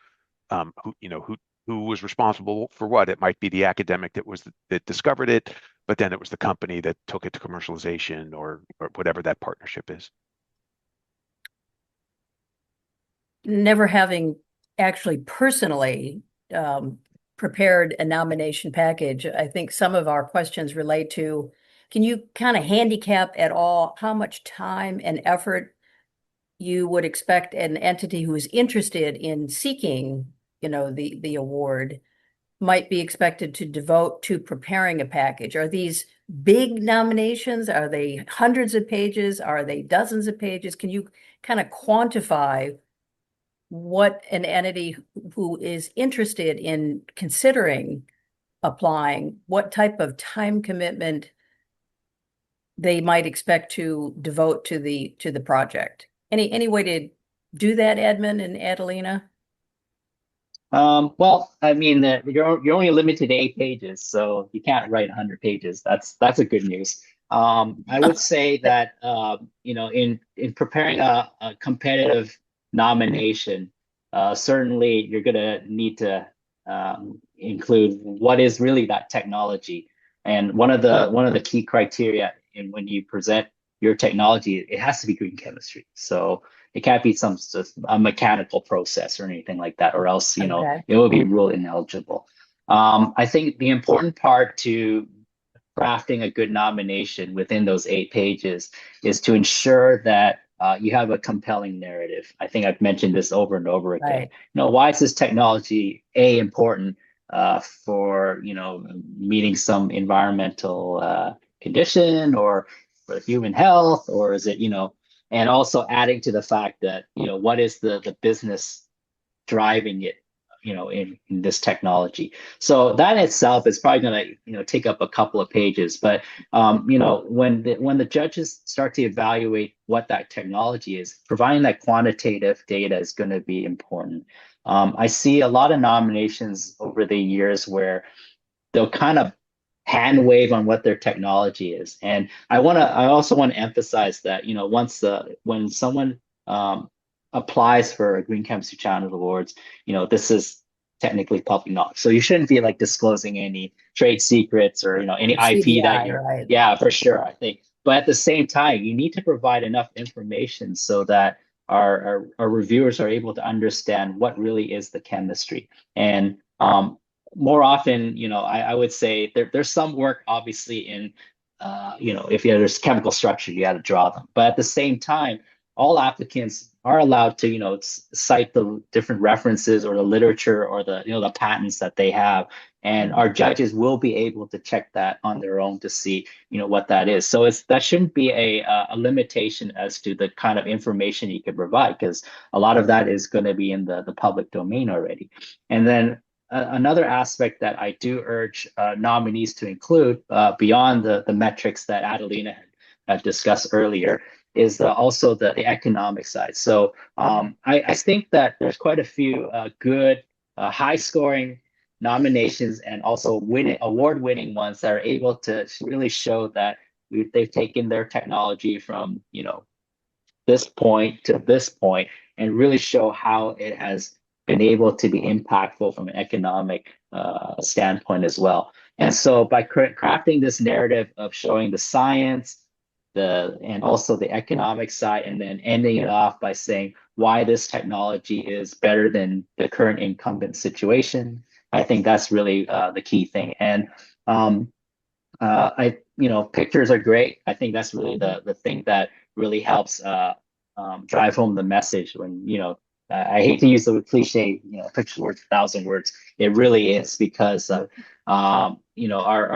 who was responsible for what. It might be the academic that discovered it, but then it was the company that took it to commercialization or whatever that partnership is. Never having actually personally prepared a nomination package, I think some of our questions relate to, can you kind of handicap at all how much time and effort you would expect an entity who is interested in seeking, the award might be expected to devote to preparing a package? Are these big nominations? Are they hundreds of pages? Are they dozens of pages? Can you kind of quantify what an entity who is interested in considering applying, what type of time commitment they might expect to devote to the project? Any way to do that, Edmond and Adelina? Well, I mean, you're only limited to 8 pages, so you can't write 100 pages. That's a good news. I would say that in preparing a competitive nomination, certainly you're gonna need to include what is really that technology. And one of the key criteria in when you present your technology, it has to be green chemistry. So it can't be a mechanical process or anything like that, or else Okay. it will be ruled ineligible. I think the important part to crafting a good nomination within those 8 pages is to ensure that you have a compelling narrative. I think I've mentioned this over and over again. Right. Why is this technology important for meeting some environmental condition or for human health, or is it and also adding to the fact that what is the business driving it in this technology. So that itself is probably going to take up a couple of pages, but when the judges start to evaluate what that technology is, providing that quantitative data is going to be important. I see a lot of nominations over the years where they'll kind of hand wave on what their technology is. And I also want to emphasize that, when someone applies for a Green Chemistry Challenge Awards, this is technically public knowledge. So you shouldn't be like disclosing any trade secrets or, any IP that CDI, you're, right. yeah, for sure, I think. But at the same time, you need to provide enough information so that our reviewers are able to understand what really is the chemistry. And more often, I would say there's some work obviously in, if there's chemical structure, you got to draw them. But at the same time, all applicants are allowed to, cite the different references or the literature or the patents that they have. And our judges will be able to check that on their own to see, what that is. So that shouldn't be a limitation as to the kind of information you can provide, because a lot of that is going to be in the public domain already. And then another aspect that I do urge nominees to include beyond the metrics that Adelina had discussed earlier is also the economic side. So I think that there's quite a few good high-scoring nominations and also award-winning ones that are able to really show that they've taken their technology from this point to this point and really show how it has been able to be impactful from an economic standpoint as well. And so by crafting this narrative of showing the science, and also the economic side, and then ending it off by saying why this technology is better than the current incumbent situation, I think that's really the key thing. And pictures are great. I think that's really the thing that really helps drive home the message when, I hate to use the cliche, picture worth 1,000 words. It really is, because our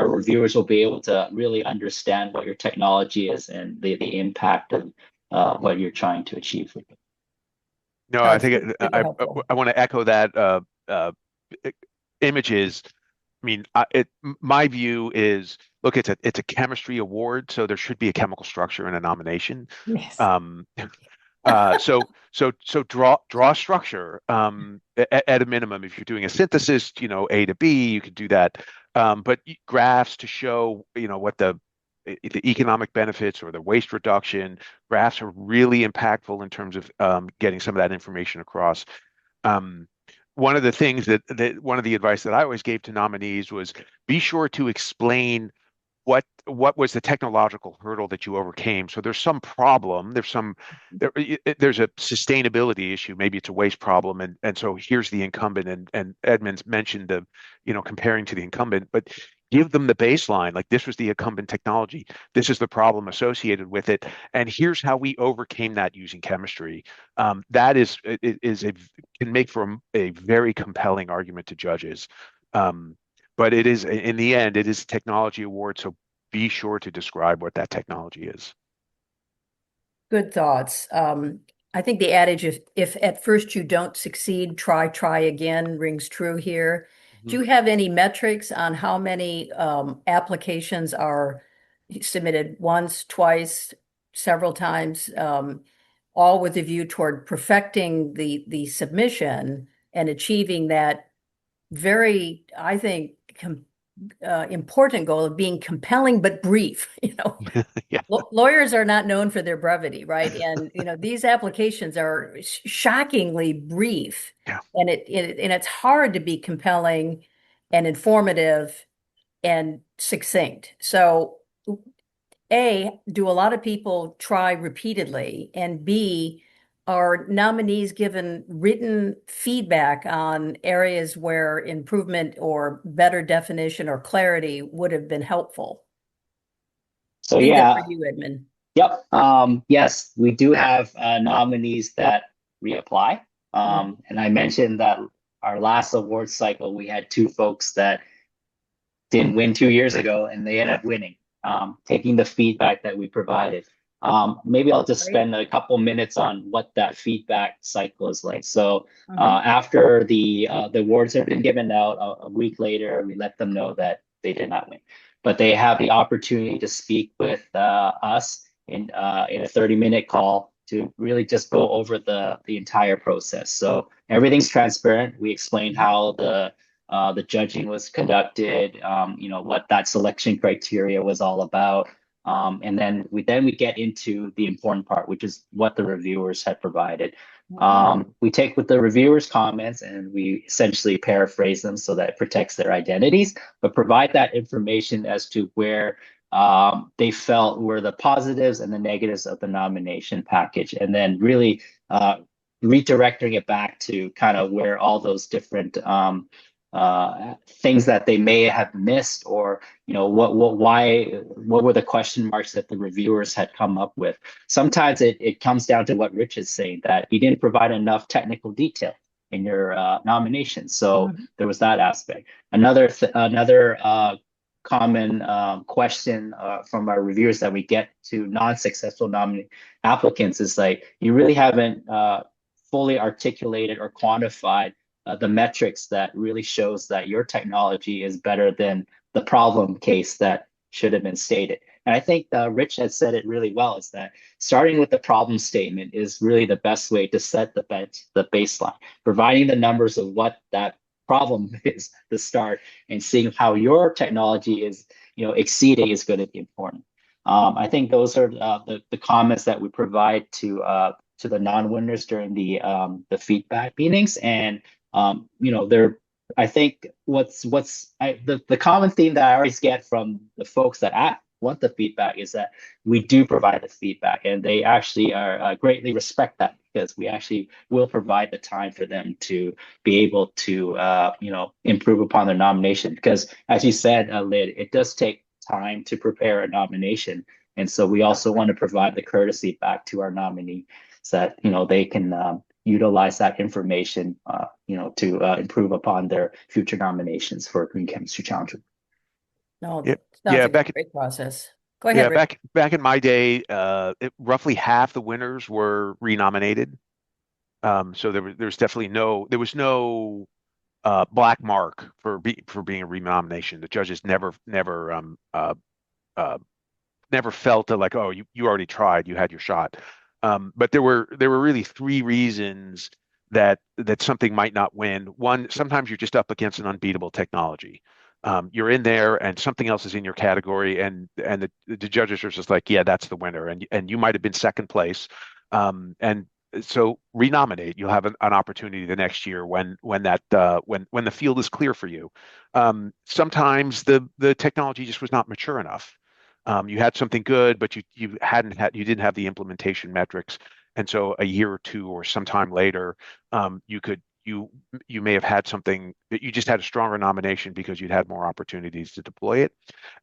reviewers will be able to really understand what your technology is and the impact of what you're trying to achieve with it. No, I think I want to echo that. Images. I mean, my view is, look, it's a chemistry award, so there should be a chemical structure in a nomination. Yes. So draw structure at a minimum. If you're doing a synthesis, A to B, you could do that. But graphs to show, what the economic benefits or the waste reduction, graphs are really impactful in terms of getting some of that information across. Um, One of the things one of the advice that I always gave to nominees was be sure to explain what was the technological hurdle that you overcame. So there's some problem, there's a sustainability issue, maybe it's a waste problem, and so here's the incumbent, and Edmund's mentioned comparing to the incumbent, but give them the baseline, like this was the incumbent technology, this is the problem associated with it, and here's how we overcame that using chemistry. That can make for a very compelling argument to judges. But it is, in the end, it is a technology award, so be sure to describe what that technology is. Good thoughts. I think the adage, if at first you don't succeed, try again, rings true here. Do you have any metrics on how many applications are submitted once, twice, several times, all with a view toward perfecting the submission and achieving that very, I think, important goal of being compelling but brief. Yeah. Lawyers are not known for their brevity, right? And these applications are shockingly brief, Yeah. and it's hard to be compelling and informative and succinct. So, A, do a lot of people try repeatedly? And B, are nominees given written feedback on areas where improvement or better definition or clarity would have been helpful? So Leave that yeah, for you, Edmund. yep. Yes, we do have nominees that reapply. And I mentioned that our last award cycle, we had two folks that didn't win 2 years ago, and they ended up winning, taking the feedback that we provided. Maybe I'll just spend a couple minutes on what that feedback cycle is like. So after the awards have been given out, a week later, we let them know that they did not win, but they have the opportunity to speak with us in a 30-minute call to really just go over the entire process. So everything's transparent. We explained how the judging was conducted, what that selection criteria was all about. And then we get into the important part, which is what the reviewers had provided. We take with the reviewers' comments and we essentially paraphrase them so that it protects their identities, but provide that information as to where they felt were the positives and the negatives of the nomination package, and then really redirecting it back to kind of where all those different things that they may have missed, or what were the question marks that the reviewers had come up with. Sometimes it comes down to what Rich is saying, that you didn't provide enough technical detail in your nomination. So there was that aspect. Another common question from our reviewers that we get to non-successful nominee applicants is like, you really haven't fully articulated or quantified the metrics that really shows that your technology is better than the problem case that should have been stated. And I think Rich has said it really well, is that starting with the problem statement is really the best way to set the baseline. Providing the numbers of what that problem is to start, and seeing how your technology is exceeding is going to be important. I think those are the comments that we provide to the non-winners during the feedback meetings. And I think the common theme that I always get from the folks that want the feedback is that we do provide the feedback, and they actually are greatly respect that, because we actually will provide the time for them to be able to improve upon their nomination. Because as you said, Lynn, it does take time to prepare a nomination, and so we also want to provide the courtesy back to our nominee, so that they can utilize that information, to improve upon their future nominations for Green Chemistry Challenge. No, Yep. sounds Yeah, like a great process. Go ahead, Rick. back in my day, roughly half the winners were renominated. So there's definitely no black mark for being a renomination. The judges never felt like, oh, you already tried, you had your shot. But there were really three reasons that something might not win. One, sometimes you're just up against an unbeatable technology. You're in there and something else is in your category, and the judges are just like, yeah, that's the winner, and you might have been second place. And so renominate. You'll have an opportunity the next year when the field is clear for you. Sometimes the technology just was not mature enough. You had something good, but you didn't have the implementation metrics, and so a year or two or sometime later, you may have had something that you just had a stronger nomination because you'd had more opportunities to deploy it.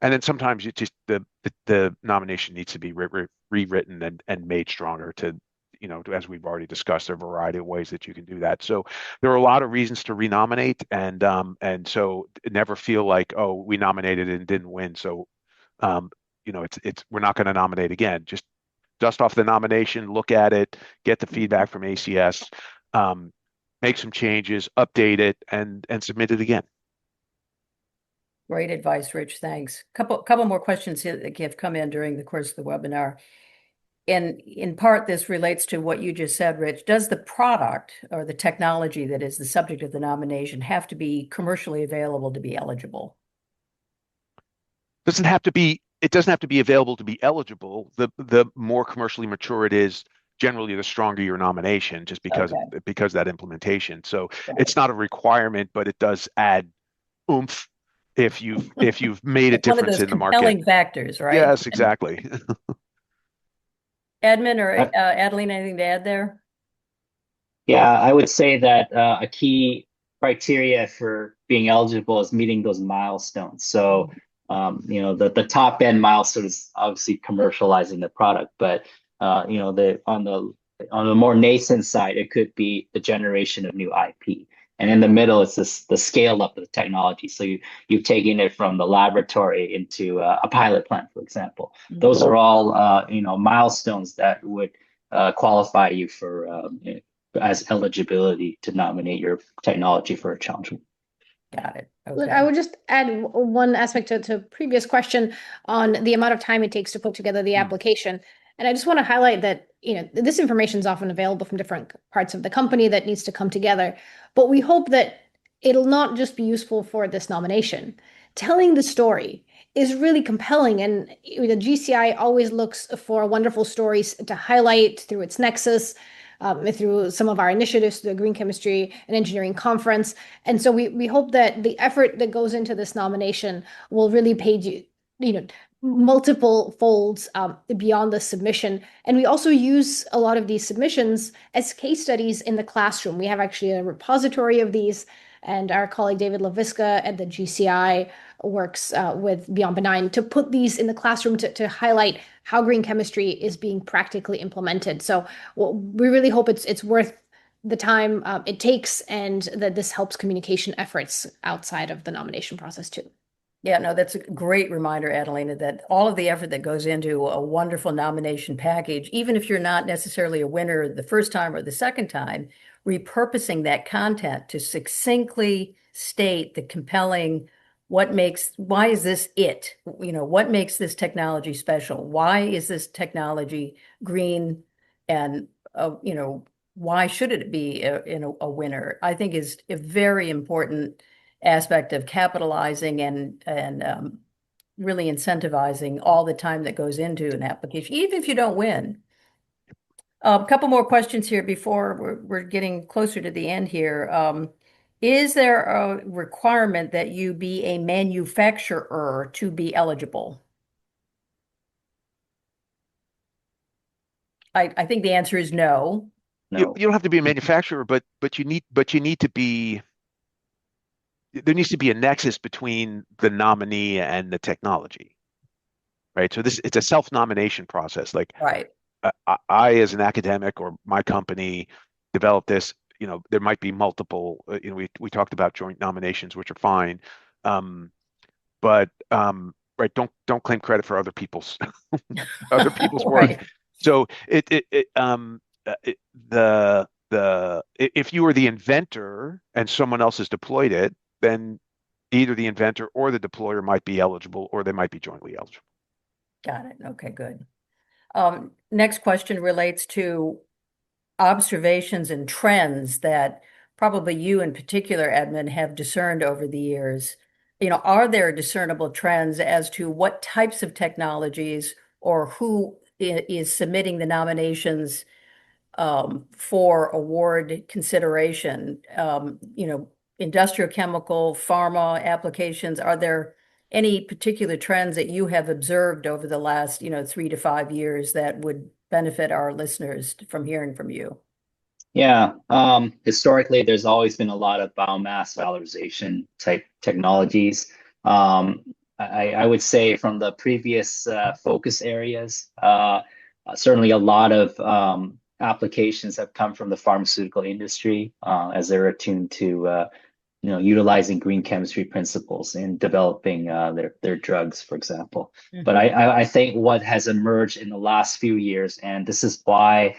And then sometimes it just the nomination needs to be rewritten and made stronger to, as we've already discussed, there are a variety of ways that you can do that. So there are a lot of reasons to renominate, and so never feel like, oh, we nominated and didn't win, so um, it's we're not going to nominate again. Just dust off the nomination, look at it, get the feedback from ACS, um, make some changes, update it, and submit it again. Great advice, Rich. Thanks. Couple more questions here that have come in during the course of the webinar. And in part, this relates to what you just said, Rich. Does the product or the technology that is the subject of the nomination have to be commercially available to be eligible? It doesn't have to be available to be eligible. The more commercially mature it is, generally the stronger your nomination, just because of that implementation. So it's not a requirement, but it does add oomph if you've made a difference in the market. One of those compelling factors, right? Yes, exactly. Edmond or Adelina, anything to add there? Yeah, I would say that a key criteria for being eligible is meeting those milestones. So, the top end milestone is obviously commercializing the product, but on the more nascent side, it could be the generation of new IP. And in the middle, it's the scale up of the technology. So you've taken it from the laboratory into a pilot plant, for example. Those are all milestones that would qualify you for as eligibility to nominate your technology for a challenge. Got it. Okay. I would just add one aspect to previous question on the amount of time it takes to put together the application. And I just want to highlight that, this information is often available from different parts of the company that needs to come together. But we hope that it'll not just be useful for this nomination. Telling the story is really compelling. And the GCI always looks for wonderful stories to highlight through its nexus, through some of our initiatives, the Green Chemistry and Engineering Conference. And so we hope that the effort that goes into this nomination will really pay multiple folds beyond the submission. And we also use a lot of these submissions as case studies in the classroom. We have actually a repository of these, and our colleague David LaVisca at the GCI works with Beyond Benign to put these in the classroom to highlight how green chemistry is being practically implemented. So we really hope it's worth the time it takes, and that this helps communication efforts outside of the nomination process too. Yeah, no, that's a great reminder, Adelina, that all of the effort that goes into a wonderful nomination package, even if you're not necessarily a winner the first time or the second time, repurposing that content to succinctly state the compelling, why is this it? What makes this technology special? Why is this technology green? And, why should it be a winner? I think is a very important aspect of capitalizing and really incentivizing all the time that goes into an application, even if you don't win. A couple more questions here before we're getting closer to the end here. Is there a requirement that you be a manufacturer to be eligible? I think the answer is no. You don't have to be a manufacturer, but you need to be. There needs to be a nexus between the nominee and the technology, right? So it's a self-nomination process. Like, right. I, as an academic or my company, developed this. There might be multiple. We talked about joint nominations, which are fine, but right, don't claim credit for other people's work. Right. So if you were the inventor and someone else has deployed it, then either the inventor or the deployer might be eligible, or they might be jointly eligible. Got it. Okay, good. Next question relates to observations and trends that probably you in particular, Edmond, have discerned over the years. Are there discernible trends as to what types of technologies or who is submitting the nominations for award consideration? Industrial, chemical, pharma applications. Are there any particular trends that you have observed over the last, 3 to 5 years that would benefit our listeners from hearing from you? Yeah, historically, there's always been a lot of biomass valorization type technologies. I would say from the previous focus areas, certainly a lot of applications have come from the pharmaceutical industry as they're attuned to utilizing green chemistry principles in developing their drugs, for example. Mhm. But I think what has emerged in the last few years, and this is why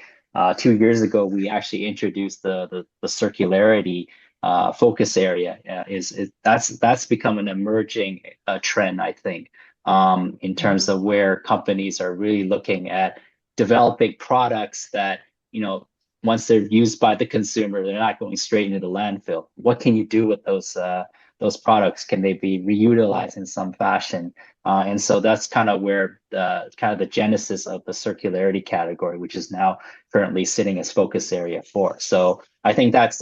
2 years ago we actually introduced the circularity focus area, that's become an emerging trend, I think, in terms of where companies are really looking at developing products that, once they're used by the consumer, they're not going straight into the landfill. What can you do with those products? Can they be reutilized in some fashion? And so that's kind of where the genesis of the circularity category, which is now currently sitting as focus area for. So I think that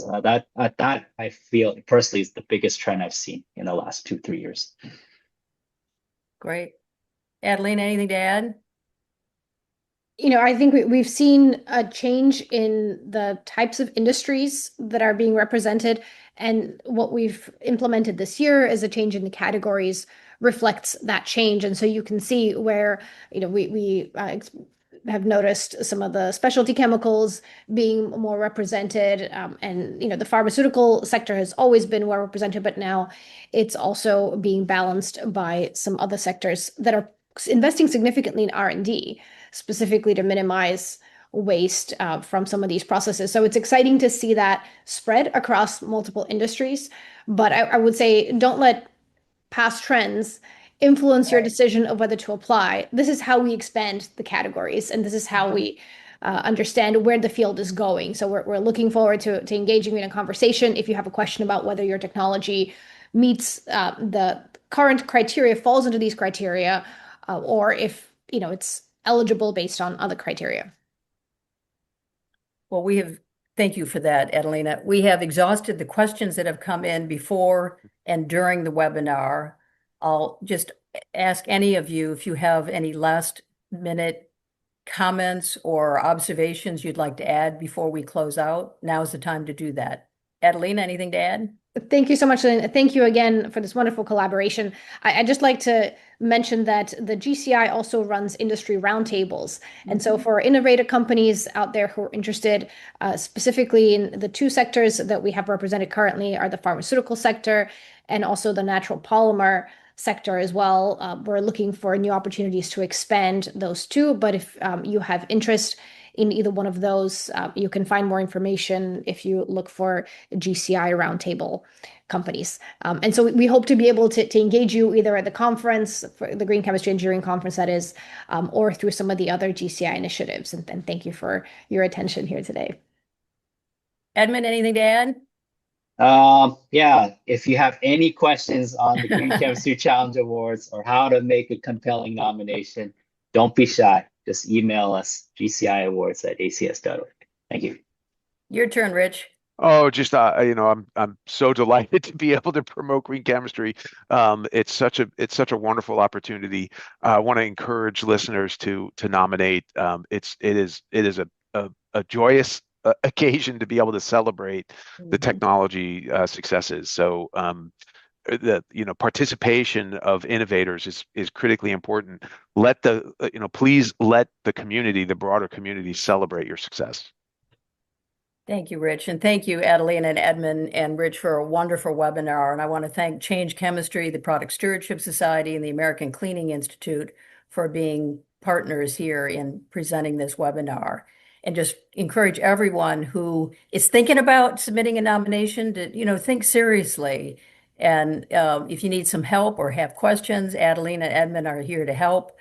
I feel personally is the biggest trend I've seen in the last 2-3 years. Great. Adelina, anything to add? I think we've seen a change in the types of industries that are being represented. And what we've implemented this year as a change in the categories reflects that change. And so you can see where, we have noticed some of the specialty chemicals being more represented. And, the pharmaceutical sector has always been well represented, but now it's also being balanced by some other sectors that are investing significantly in R&D, specifically to minimize waste from some of these processes. So it's exciting to see that spread across multiple industries. But I would say don't let past trends influence your decision of whether to apply. This is how we expand the categories, and this is how we understand where the field is going. So we're looking forward to engaging in a conversation. If you have a question about whether your technology meets the current criteria, falls into these criteria, or if it's eligible based on other criteria. Well, thank you for that, Adelina. We have exhausted the questions that have come in before and during the webinar. I'll just ask any of you if you have any last minute comments or observations you'd like to add before we close out. Now's the time to do that. Adelina, anything to add? Thank you so much, Lynn. Thank you again for this wonderful collaboration. I'd just like to mention that the GCI also runs industry roundtables. And so for innovative companies out there who are interested specifically in the two sectors that we have represented currently are the pharmaceutical sector and also the natural polymer sector as well. We're looking for new opportunities to expand those two. But if you have interest in either one of those, you can find more information if you look for GCI roundtable companies. And so we hope to be able to engage you either at the conference, for the Green Chemistry Engineering Conference that is, or through some of the other GCI initiatives. And thank you for your attention here today. Edmond, anything to add? Yeah, if you have any questions on the Green Chemistry Challenge Awards or how to make a compelling nomination, don't be shy. Just email us, gciawards@acs.org. Thank you. Your turn, Rich. Oh, just I'm so delighted to be able to promote green chemistry. It's such a wonderful opportunity. I want to encourage listeners to nominate. It is a joyous occasion to be able to celebrate the technology successes. So the participation of innovators is critically important. Please let the community, the broader community, celebrate your success. Thank you, Rich. And thank you, Adelina and Edmond and Rich, for a wonderful webinar. And I want to thank Change Chemistry, the Product Stewardship Society, and the American Cleaning Institute for being partners here in presenting this webinar. And just encourage everyone who is thinking about submitting a nomination to, think seriously. And if you need some help or have questions, Adelina and Edmond are here to help.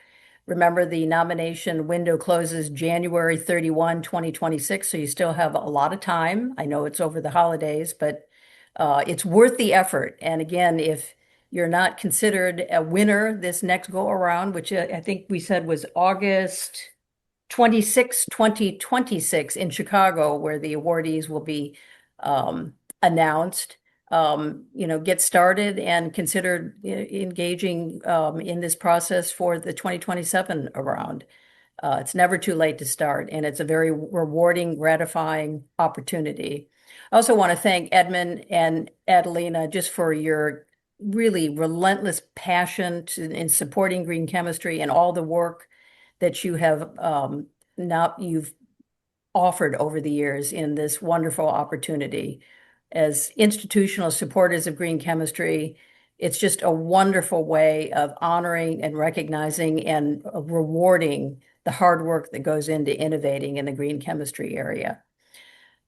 Remember, the nomination window closes January 31, 2026, so you still have a lot of time. I know it's over the holidays, but it's worth the effort. And again, if you're not considered a winner this next go around, which I think we said was August 26, 2026 in Chicago, where the awardees will be announced, get started and consider engaging in this process for the 2027 round. It's never too late to start, and it's a very rewarding, gratifying opportunity. I also want to thank Edmond and Adelina just for your really relentless passion in supporting green chemistry and all the work that you have you've offered over the years in this wonderful opportunity. As institutional supporters of green chemistry, it's just a wonderful way of honoring and recognizing and rewarding the hard work that goes into innovating in the green chemistry area.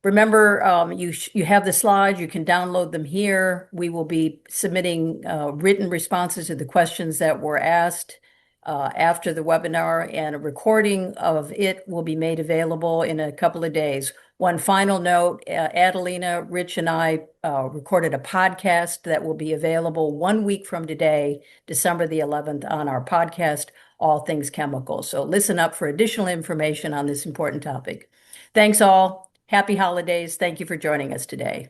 Remember, you have the slides. You can download them here. We will be submitting written responses to the questions that were asked after the webinar, and a recording of it will be made available in a couple of days. One final note, Adelina, Rich, and I recorded a podcast that will be available 1 week from today, December the 11th, on our podcast, All Things Chemical. So listen up for additional information on this important topic. Thanks all. Happy holidays. Thank you for joining us today.